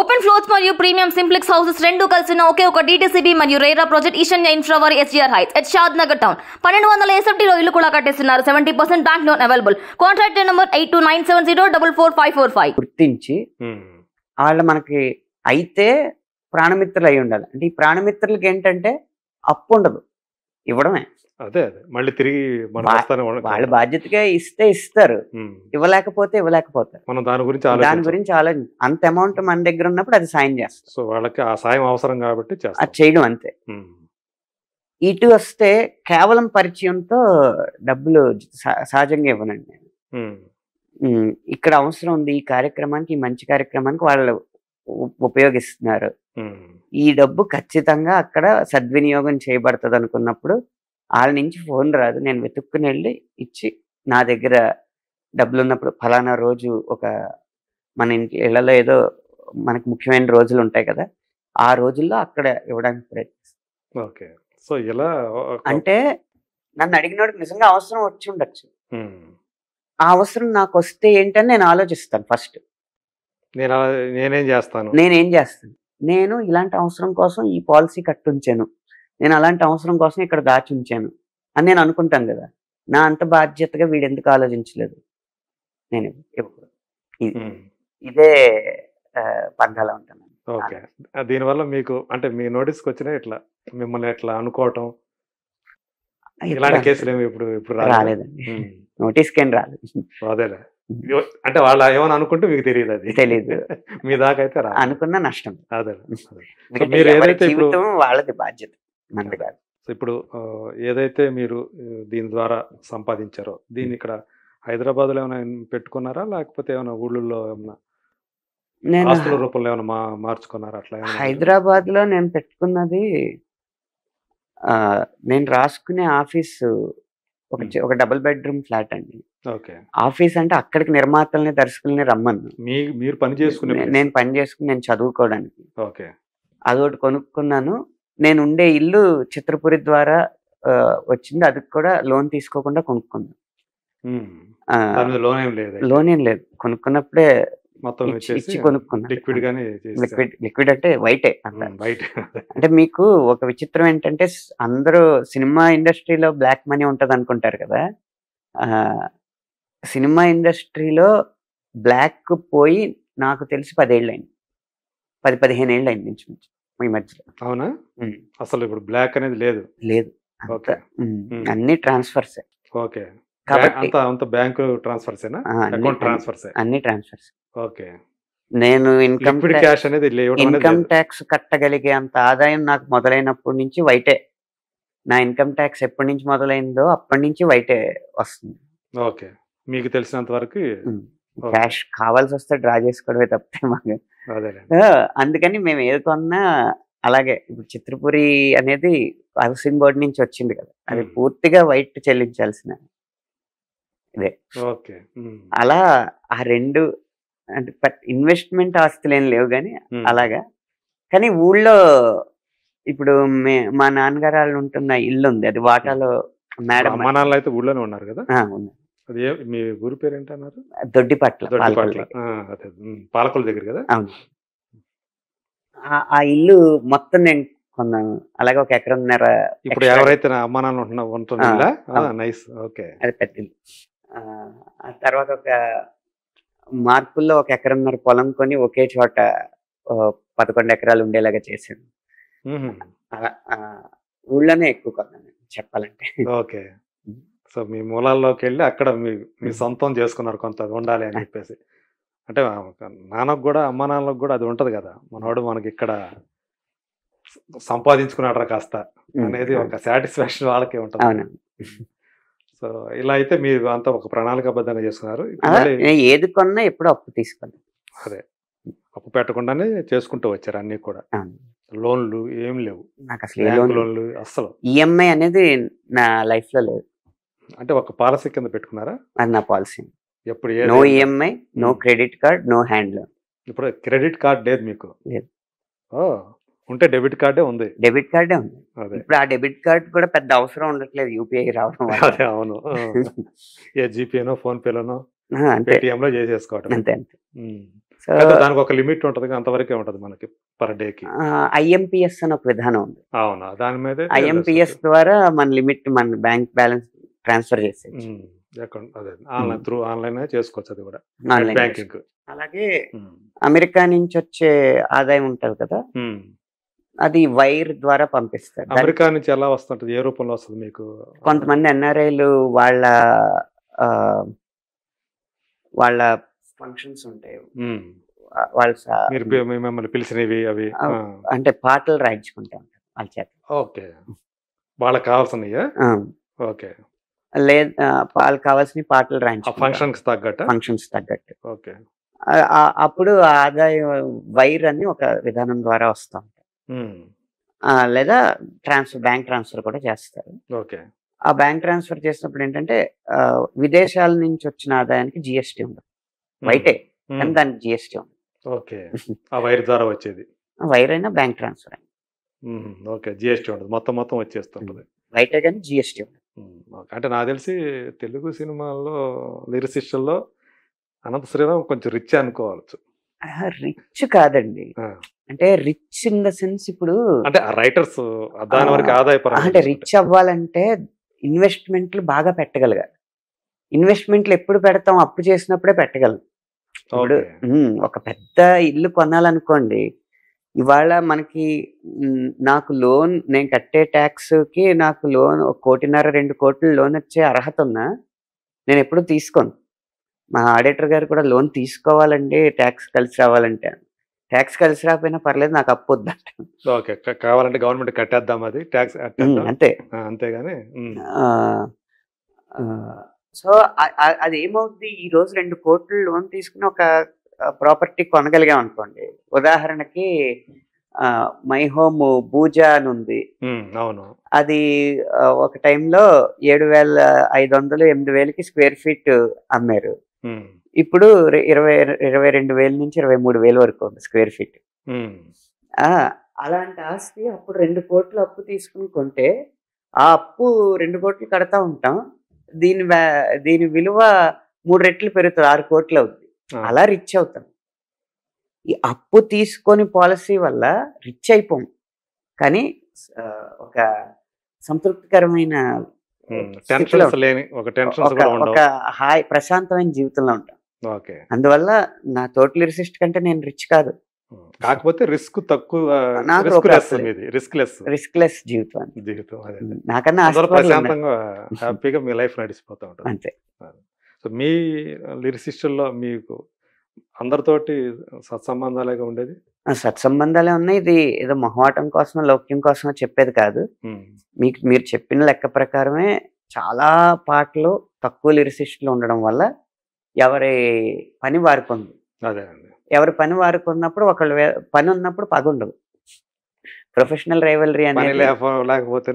Open floors మరియు premium simplex houses రెండు కలిసిన ఒకే ఒక డీటీసీబీ మరియు రేరా ప్రాజెక్ట్ ఈశాన్య ఇన్ఫ్రావారి SGR heights at Shadnagar town 1200 ఎస్ఎఫ్టీలో ఇల్లు కూడా కట్టేస్తున్నారు. 70% bank loan available. Contract number 8297044545 గుర్తించి వాళ్ళు మనకి అయితే ప్రాణమిత్రులు అయి ఉండాలి. అంటే ఈ ప్రాణమిత్రులకి ఏంటంటే అప్పు ఉండదు, ఇవ్వడమే. అదే మళ్ళీ తిరిగి వాళ్ళ బాధ్యతగా ఇస్తే ఇస్తారు, ఇవ్వలేకపోతారు. మనం దాని గురించి ఆలోచించి అంత అమౌంట్ మన దగ్గర ఉన్నప్పుడు అది సాయం చేస్తాం. సో వాళ్ళకి ఆ సాయం అవసరం కాబట్టి అది చేయడం అంతే. ఇటు వస్తే కేవలం పరిచయంతో డబ్బులు సహజంగా ఇవ్వనండి నేను. ఇక్కడ అవసరం ఉంది, ఈ కార్యక్రమానికి, ఈ మంచి కార్యక్రమానికి వాళ్ళు ఉపయోగిస్తున్నారు, ఈ డబ్బు ఖచ్చితంగా అక్కడ సద్వినియోగం చేయబడుతుంది అనుకున్నప్పుడు వాళ్ళ నుంచి ఫోన్ రాదు, నేను వెతుక్కుని వెళ్ళి ఇచ్చి, నా దగ్గర డబ్బులు ఉన్నప్పుడు ఫలానా రోజు ఒక మన ఇంటి ఇళ్లలో ఏదో మనకు ముఖ్యమైన రోజులు ఉంటాయి కదా, ఆ రోజుల్లో అక్కడ ఇవ్వడానికి ప్రయత్నిస్తాను. ఓకే. సో ఇలా అంటే నన్ను అడిగినోడికి నిజంగా అవసరం వచ్చి ఉండొచ్చు, ఆ అవసరం నాకు వస్తే ఏంటని నేను ఆలోచిస్తాను. ఫస్ట్ నేనేం చేస్తాను, నేను ఇలాంటి అవసరం కోసం ఈ పాలసీ కట్టుంచాను, నేను అలాంటి అవసరం కోసం ఇక్కడ దాచి ఉంచాను అని నేను అనుకుంటాను కదా. నా అంత బాధ్యతగా వీడు ఎందుకు ఆలోచించలేదు, నేను ఇదే పందాలా ఉంటాను. ఓకే. దీనివల్ల మీకు అంటే మీ నోటీస్కి వచ్చినా ఇట్లా మిమ్మల్ని ఎట్లా అనుకోవటం ఇలాంటి కేసులు ఏమి ఇప్పుడు రాలేదండి, నోటీస్కి ఏం రాలేదు. అదేలే, అంటే వాళ్ళు ఏమని అనుకుంటే మీకు తెలియదు, అది తెలీదు. మీ దాకా అయితే అనుకున్న నష్టం. అదే మీరు ఏదైతే వాళ్ళది బాధ్యత, మనది కాదు. ఇప్పుడు ఏదైతే మీరు దీని ద్వారా సంపాదించారో దీన్ని ఇక్కడ హైదరాబాద్ లో ఏమైనా పెట్టుకున్నారా, లేకపోతే ఏమైనా ఊళ్ళో ఏమైనా ఆస్తుల రూపంలో ఏమైనా మార్చుకున్నారా? అట్లా హైదరాబాద్ లో నేను పెట్టుకున్నది, నేను రాసుకునే ఆఫీసు ఒక డబుల్ బెడ్రూమ్ ఫ్లాట్ అండి. ఓకే. ఆఫీస్ అంటే అక్కడికి నిర్మాతల్ని, దర్శకుల్ని రమ్మను, మీరు పని చేసుకునే, నేను పని చేసుకుని నేను చదువుకోవడానికి. ఓకే. అదొకటి కొనుక్కున్నాను. నేను ఉండే ఇల్లు చిత్రపురి ద్వారా వచ్చింది, అది కూడా లోన్ తీసుకోకుండా కొనుక్కున్నాను. లోన్ ఏం లేదు, కొనుక్కున్నప్పుడే మొత్తం ఇచ్చి కొనుక్కున్నాను. లిక్విడ్ అంటే వైటే. అంటే మీకు ఒక విచిత్రం ఏంటంటే, అందరూ సినిమా ఇండస్ట్రీలో బ్లాక్ మనీ ఉంటది అనుకుంటారు కదా, సినిమా ఇండస్ట్రీలో బ్లాక్ పోయి నాకు తెలిసి 10 ఏళ్ళు అయింది, 15 ఏళ్ళు అయింది నుంచి ఈ మధ్యలో. అవునా? అసలు ఇప్పుడు బ్లాక్ అనేది లేదు. అన్ని ట్రాన్స్ఫర్స్. ఓకే. కాబట్టి అంత బ్యాంక్ ట్రాన్స్ఫర్స్, అన్ని ట్రాన్స్ఫర్స్. ఓకే. నేను ఇన్కమ్ ట్యాక్స్ కట్టగలిగే అంత ఆదాయం నాకు మొదలైనప్పటి నుంచి వైటే. నా ఇన్కమ్ ట్యాక్స్ ఎప్పటి నుంచి మొదలైందో అప్పటి నుంచి వైటే వస్తుంది. ఓకే. మీకు తెలిసినంత వరకు క్యాష్ కావాల్సి వస్తే డ్రా చేసుకోవడమే తప్పితే మాకు. అందుకని మేము ఏది కొన్నా అలాగే. ఇప్పుడు చిత్రపురి అనేది హౌసింగ్ బోర్డు నుంచి వచ్చింది కదా, అది పూర్తిగా వైట్ చెల్లించాల్సిన ఇదే. ఓకే. అలా ఆ రెండు అంటే ఇన్వెస్ట్మెంట్ ఆస్తులు ఏం లేవు కానీ అలాగా. కానీ ఊళ్ళో ఇప్పుడు మా నాన్నగారు వాళ్ళు ఉంటున్న ఇల్లు ఉంది, అది వాటాలో మేడం. మా నాన్న అయితే ఊళ్ళోనే ఉన్నారు కదా. ఉన్నారు. మీ ఊరి పేరు ఏంటన్నారు? దొడ్డిపట్ల, పాలకొల దగ్గర కదా. అవును. ఆ ఇల్లు మొత్తం నేను కొన్నాను, అలాగే 1 ఎకరంన్నర. ఇప్పుడు ఎవరైతే అమ్మా నాన్న ఉంటుందా? నైస్. ఓకే. అది పెద్ద ఇల్లు. ఆ తర్వాత ఒక మార్పుల్లో 1 ఎకరంన్నర పొలం కొని ఒకే చోట 11 ఎకరాలు ఉండేలాగా చేశాను. అలా ఊళ్ళోనే ఎక్కువ కొన్నాను చెప్పాలంటే. ఓకే. సో మీ మూలాల్లోకి వెళ్ళి అక్కడ మీ సొంతం చేసుకున్నారు, కొంత ఉండాలి అని చెప్పేసి. అంటే నాన్నకు కూడా, అమ్మ నాన్నలకు కూడా అది ఉంటది కదా, మనవాడు మనకి ఇక్కడ సంపాదించుకున్నాడు కాస్త అనేది ఒక సాటిస్ఫాక్షన్ వాళ్ళకే ఉంటుంది. సో ఇలా అయితే మీరు అంతా ఒక ప్రణాళికాబద్ధంగా చేసుకున్నారు. ఏది కొన్నా ఎప్పుడు అప్పు తీసుకున్నాను. అదే అప్పు పెట్టకుండానే చేసుకుంటూ వచ్చారు అన్ని కూడా. లోన్లు ఏం లేవు నాకు అసలు, లోన్లు అస్సలు. ఈఎంఐ అనేది నా లైఫ్ లో లేదు. అంటే ఒక పాలసీ కింద పెట్టుకున్నారా? అది నా పాలసీ. ఎప్పుడు no EMI, no credit card, no hand loan. ఇప్పుడు క్రెడిట్ కార్డ్ లేదు మీకు? లేదు. ఉంటే డెబిట్ కార్డే ఉంది. డెబిట్ కార్డే ఉంది. ఇప్పుడు ఆ డెబిట్ కార్డ్ కూడా పెద్ద అవసరం ఉండట్లేదు యూపీఐ రావడం. అవును. ఏ జీపేనో, ఫోన్ పేలోనో, పేటిఎం లో చేసేసుకోవడం. అంతే. దానికి ఒక లిమిట్ ఉంటుంది, అంతవరకే ఉంటుంది మనకి పర్ డేకి. IMPS అని ఒక విధానం ఉంది. అవునా, దాని మీద IMPS ద్వారా మన లిమిట్ మన బ్యాంక్ బ్యాలెన్స్ ట్రాన్స్ఫర్ చేసేది. అదే ఆన్లైన్ త్రూ ఆన్లైన్ చేసుకోవచ్చు, అది కూడా ఆన్లైన్ బ్యాంకింగ్. అలాగే అమెరికా నుంచి వచ్చే ఆదాయం ఉంటుంది కదా, అది వైర్ ద్వారా పంపిస్తారు. అమెరికా నుంచి ఎలా వస్తుంటది, ఏ రూపంలో వస్తుంది మీకు? కొంతమంది NRIలు వాళ్ళ ఫంక్షన్స్ ఉంటాయి, మిమ్మల్ని పిలిచినవి అవి అంటే పాటలు రాయించుకుంటాం వాళ్ళ చేత. ఓకే, వాళ్ళకి కావాల్సినయా? ఓకే, లేదు వాళ్ళకి కావాల్సిన పాటలు రాయించుకుంటాం ఫంక్షన్స్ తగ్గట్టు. ఓకే, అప్పుడు ఆదాయం వైర్ అని ఒక విధానం ద్వారా వస్తాం, లేదా బ్యాంక్ ట్రాన్స్ఫర్ కూడా చేస్తారు. ఓకే, ఆ బ్యాంక్ ట్రాన్స్ఫర్ చేసినప్పుడు ఏంటంటే విదేశాల నుంచి వచ్చిన ఆదాయానికి GST ఉండదు, వైటే కానీ దానికి GST ఉండదు. ఓకే, ఆ వైర్ ద్వారా వచ్చేది వైర్ అయినా బ్యాంక్ ట్రాన్స్ఫర్ అయినా ఓకే, GST ఉండదు, మొత్తం వచ్చేస్తుంటది, వైటే కానీ GST ఉండదు. అంటే నాకు తెలిసి తెలుగు సినిమాల్లో లిరిసిస్టుల్లో అనంత శ్రీరామ్ కొంచెం రిచ్ అనుకోవచ్చు. రిచ్ కాదండి, అంటే రిచ్ ఇన్ ద సెన్స్ ఇప్పుడు అంటే రైటర్స్ దాని వరకు ఆదాయపరంగా అంటే రిచ్ అవ్వాలంటే ఇన్వెస్ట్మెంట్లు బాగా పెట్టగలగాలి. ఇన్వెస్ట్మెంట్లు ఎప్పుడు పెడతాం, అప్పు చేసినప్పుడే పెట్టగలం. ఇప్పుడు ఒక పెద్ద ఇల్లు కొనాలనుకోండి, ఇవాళ మనకి నాకు లోన్, నేను కట్టే ట్యాక్స్ కి నాకు లోన్ 1.5 2 కోట్లు లోన్ వచ్చే అర్హత ఉన్నా నేను ఎప్పుడు తీసుకోను. మా ఆడిటర్ గారు కూడా లోన్ తీసుకోవాలండి ట్యాక్స్ కలిసి రావాలంటే, ట్యాక్స్ కలిసి రాకపోయినా పర్లేదు నాకు అప్పు వద్దంట. ఓకే, కావాలంటే గవర్నమెంట్ కట్టేద్దాం, అది ట్యాక్స్ అంతే, అంతేగాని. సో అది ఏమవుద్ది, ఈ రోజు 2 కోట్లు లోన్ తీసుకుని ఒక ప్రాపర్టీ కొనగలిగాం అనుకోండి. ఉదాహరణకి మై హోమ్ భూజా అని ఉంది, అవును, అది ఒక టైంలో 7,500 8,000కి స్క్వేర్ ఫీట్ అమ్మారు. ఇప్పుడు 22,000 నుంచి 23,000 వరకు ఉంది స్క్వేర్ ఫీట్. అలాంటి ఆస్తి అప్పుడు 2 కోట్లు అప్పు తీసుకుని కొంటే ఆ అప్పు 2 కోట్లు కడతా ఉంటాం, దీని విలువ 3 రెట్లు పెరుగుతుంది, 6 కోట్లు అవుతుంది. అలా రిచ్ అవుతాం. ఈ అప్పు తీసుకొని పాలసీ వల్ల రిచ్ అయిపోం, కానీ ఒక సంతృప్తికరమైన ఒక హాయ్ ప్రశాంతమైన జీవితంలో ఉంటాం. అందువల్ల నా తోటి లిరిసిస్ట్ కంటే నేను రిచ్ కాదు, కాకపోతే రిస్క్ తక్కువ, రిస్క్ లెస్ జీవితం. నాకన్నా ప్రశాంతంగా హ్యాపీగా మీ లైఫ్ నడిచిపోతా ఉంటుంది అంతే. సో మీ లిరిసిస్టుల్లో మీకు అందరితోటి సత్సంబంధాలుగా ఉండేది? సత్సంబంధాలే ఉన్నాయి. ఇది ఏదో మొహమాటం కోసమో లౌక్యం కోసమో చెప్పేది కాదు. మీరు చెప్పిన లెక్క ప్రకారమే చాలా పాటలు తక్కువ లిరిసిస్టులు ఉండడం వల్ల ఎవరి పని వారికి ఉంది. అదే అండి, ఎవరి పని వారికి ఉన్నప్పుడు ఒకళ్ళు పని ఉన్నప్పుడు పగ ఉండదు. ప్రొఫెషనల్ రైవలరీ అనేది లేకపోతే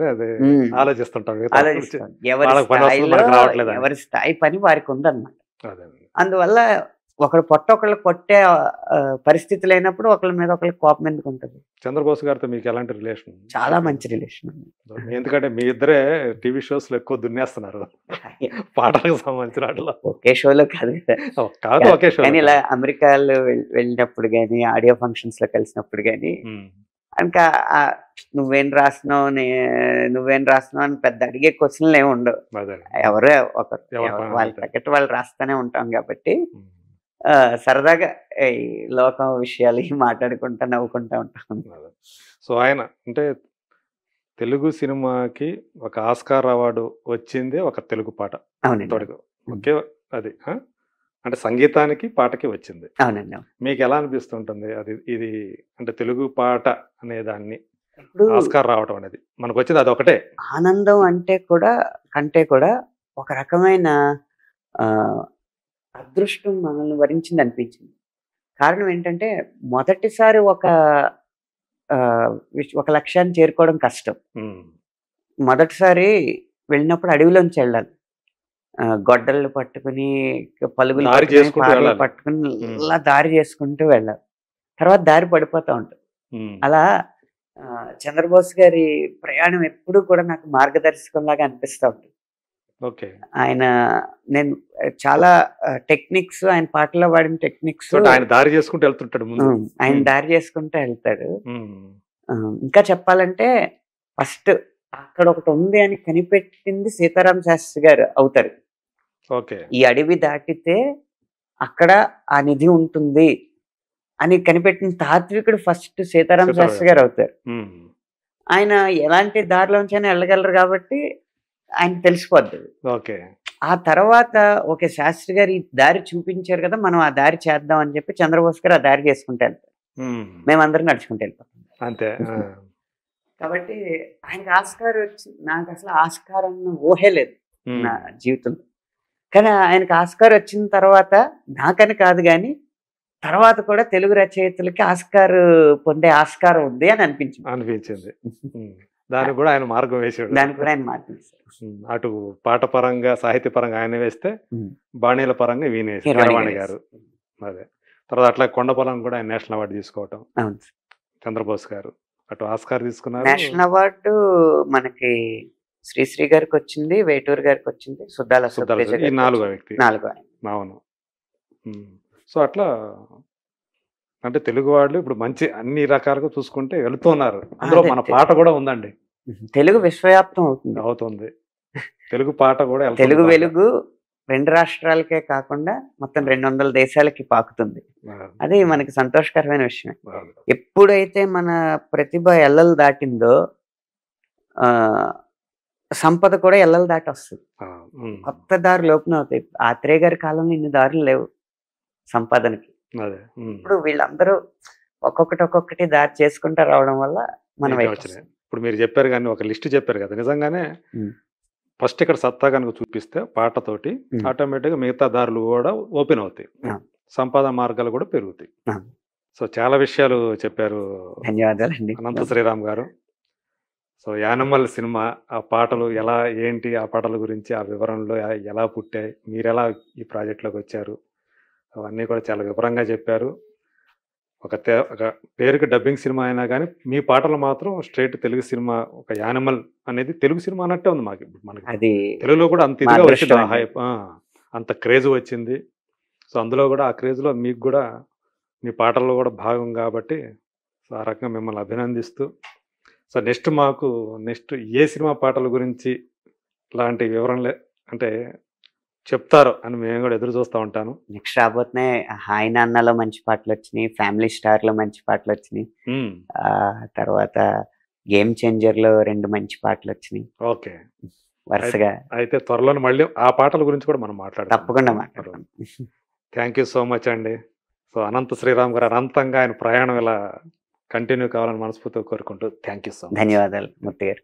ఆలోచిస్తుంటాం, ఎవరి స్థాయి పని వారికి ఉందన్నమాట. అందువల్ల ఒకళ్ళు ఒకళ్ళు కొట్టే పరిస్థితి లేనప్పుడు ఒకళ్ళ మీద ఒకళ్ళకి కోపం ఎందుకు ఉంటుంది? చంద్రబోస్ గారితో మీకు ఎలాంటి రిలేషన్? చాలా మంచి రిలేషన్ ఉంది. ఎందుకంటే మీ ఇద్దరే టీవీ షోస్ లో ఎక్కువ దున్నేస్తున్నారు పాటలకు సంబంధించిన. ఒకే షోలో కాదు కాదు, ఒకే షో, కానీ ఇలా అమెరికాలో వెళ్ళినప్పుడు కానీ ఆడియో ఫంక్షన్స్ లో కలిసినప్పుడు కానీ ఇంకా నువ్వేం రాస్తున్నావు అని పెద్ద అడిగే క్వశ్చన్లు ఏమి ఉండవు. ఎవరో వాళ్ళ తగ్గట్టు వాళ్ళు రాస్తానే ఉంటాం కాబట్టి సరదాగా ఈ లోకం విషయాలు మాట్లాడుకుంటా నవ్వుకుంటా ఉంటాం. సో ఆయన అంటే తెలుగు సినిమాకి ఒక ఆస్కార్ అవార్డు వచ్చింది ఒక తెలుగు పాట. అవునండి, ఓకే, అది అంటే సంగీతానికి పాటకి వచ్చింది. అవునండి. మీకు ఎలా అనిపిస్తుంటుంది అది, ఇది అంటే తెలుగు పాట అనే దాన్ని ఆస్కార్ రావటం అనేది మనకు వచ్చింది అది ఒకటే ఆనందం కంటే కూడా ఒక రకమైన అదృష్టం మనల్ని వరించింది అనిపించింది. కారణం ఏంటంటే మొదటిసారి ఒక లక్ష్యాన్ని చేరుకోవడం కష్టం. మొదటిసారి వెళ్ళినప్పుడు అడవిలోంచి వెళ్ళాలి, గొడ్డళ్ళు పట్టుకుని పలుగులు పట్టుకుని ఇలా దారి చేసుకుంటూ వెళ్ళాలి. తర్వాత దారి పడిపోతూ ఉంటుంది. అలా చంద్రబోస్ గారి ప్రయాణం ఎప్పుడు కూడా నాకు మార్గదర్శకంలాగా అనిపిస్తూ ఉంటుంది. ఓకే. ఆయన నేను చాలా టెక్నిక్స్ ఆయన పాటల్లో వాడిన టెక్నిక్స్ సో ఆయన దారి చేసుకుంటూ వెళ్తుంటాడు ముందు. ఆయన ఉమ్. దారి చేసుకుంటూ వెళ్తాడు. ఉమ్. ఇంకా చెప్పాలంటే ఫస్ట్ అక్కడ ఒకటి ఉంది అని కనిపెట్టింది సీతారామ శాస్త్రి గారు అవుతారు. ఓకే. ఈ అడవి దాటితే అక్కడ ఆ నిధి ఉంటుంది అని కనిపెట్టిన తాత్వికుడు ఫస్ట్ సీతారామ శాస్త్రి గారు అవుతారు. ఉమ్. ఆయన ఎలాంటి దారిలోంచైనా వెళ్ళగలరు కాబట్టి ఆయన తెలిసిపోద్ది. ఓకే. ఆ తర్వాత ఓకే శాస్త్రి గారు ఈ దారి చూపించారు కదా, మనం ఆ దారి చేద్దాం అని చెప్పి చంద్రబోస్ గారు ఆ దారి చేసుకుంటూ వెళ్తారు. ఉమ్. మేమందరం నడుచుకుంటూ వెళ్ళిపోతాం. అంతే. ఆ. కాబట్టి ఆయనకి ఆస్కార్ వచ్చి నాకు అసలు ఆస్కార్ అన్న ఊహే లేదు ఉమ్. నా జీవితంలో. కానీ ఆయనకి ఆస్కార్ వచ్చిన తర్వాత నాకని కాదు కానీ తర్వాత కూడా తెలుగు రచయితలకి ఆస్కార్ పొందే ఆస్కారం ఉంది అని అనిపించింది. అనిపించింది. ఉమ్. దానికి కూడా ఆయన మార్గం వేసాడు. దానికి కూడా ఆయన మార్పించారు. ఉమ్. అటు పాట పరంగా సాహిత్య పరంగా ఆయన వేస్తే బాణీల పరంగా వీణేసి కీరవాణి గారు. అదే తర్వాత అట్లా కొండపొలం కూడా ఆయన నేషనల్ అవార్డు తీసుకోవటం అవును. చంద్రబోస్ గారు. అటు ఆస్కార్ తీసుకున్నారు. నేషనల్ అవార్డు మనకి శ్రీశ్రీ గారికి వచ్చింది, వేటూరు గారికి వచ్చింది, సుద్దాల సుద్దాల సుబ్రహ్మణ్య ఈ గారికి నాలుగో వచ్చింది. వ్యక్తి. నాలుగో ఆయన. అవును. ఉమ్. సో అట్లా అంటే తెలుగు వాళ్ళు ఇప్పుడు మంచి అన్ని రకాలుగా చూసుకుంటే వెళుతున్నారు. అందులో అదే, మన అదే. పాట కూడా ఉందండి. తెలుగు విశ్వవ్యాప్తం అవుతుంది. అవుతుంది. తెలుగు పాట కూడా వెళ్తుంది తెలుగు బాగా. వెలుగు 2 రాష్ట్రాలకే కాకుండా మొత్తం 200 దేశాలకి పాకుతుంది. అది మనకి సంతోషకరమైన విషయం. అవును. ఎప్పుడైతే మన ప్రతిభ ఎల్లలు దాటిందో ఆ సంపద కూడా ఎల్లలు దాటి వస్తుంది. ఆ, ఉమ్. కొత్త దారులు ఓపెన్ అవుతాయి. ఆత్రేయ గారి కాలంలో ఇన్ని దారులు లేవు సంపాదనకి. అదే. ఉమ్. ఇప్పుడు వీళ్ళందరూ ఒక్కొక్కటి దారి చేసుకుంటూ రావడం వల్ల మనం ఇంకా వచ్చినాయి. ఇప్పుడు మీరు చెప్పారు కానీ ఒక లిస్ట్ చెప్పారు కదా, నిజంగానే ఉమ్. ఫస్ట్ ఇక్కడ సత్తా కనుక చూపిస్తే పాటతోటి ఉమ్. ఆటోమేటిక్గా మిగతా దారులు కూడా ఓపెన్ అవుతాయి. ఆ. సంపాదన మార్గాలు కూడా పెరుగుతాయి. ఆ. సో చాలా విషయాలు చెప్పారు ధన్యవాదాలండి. అనంత శ్రీరామ్ గారు. సో యానిమల్ సినిమా ఆ పాటలు ఎలా ఏంటి, ఆ పాటల గురించి ఆ వివరణలో ఎలా పుట్టాయి, మీరు ఎలా ఈ ప్రాజెక్ట్లోకి వచ్చారు, అవన్నీ కూడా చాలా వివరంగా చెప్పారు. ఒక పేరుకి డబ్బింగ్ సినిమా అయినా కానీ మీ పాటలు మాత్రం స్ట్రైట్ తెలుగు సినిమా, ఒక యానిమల్ అనేది తెలుగు సినిమా అన్నట్టే ఉంది మాకు. మనకి అది తెలుగులో కూడా అంత మా ఇదిగా వచ్చింది, అదృష్టం ఆ హైప్, అంత క్రేజ్ వచ్చింది. సో అందులో కూడా ఆ క్రేజ్లో మీకు కూడా మీ పాటల్లో కూడా భాగం కాబట్టి సో ఆ రకంగా మిమ్మల్ని అభినందిస్తూ, సో నెక్స్ట్ ఏ సినిమా పాటల గురించి ఇలాంటి వివరణలే అంటే చెప్తారో అని మేము కూడా ఎదురు చూస్తూ ఉంటాను. నెక్స్ట్ రాబోతున్నాయి. హాయ్ నాన్నలో మంచి పాటలు వచ్చినాయి, ఫ్యామిలీ స్టార్ లో మంచి పాటలు వచ్చినాయి, ఉమ్. తర్వాత గేమ్ చేంజర్ లో 2 మంచి పాటలు వచ్చినాయి ఓకే. వరుసగా. అయితే త్వరలో మళ్ళీ ఆ పాటల గురించి కూడా మనం మాట్లాడతాం. తప్పకుండా మాట్లాడతాం. థ్యాంక్ యూ సో మచ్ అండి. సో అనంత శ్రీరామ్ గారు అనంతంగా ఆయన ప్రయాణం ఇలా కంటిన్యూ కావాలని మనస్ఫూర్తిగా కోరుకుంటూ థ్యాంక్ యూ సో మచ్. ధన్యవాదాలు మూర్తి గారు.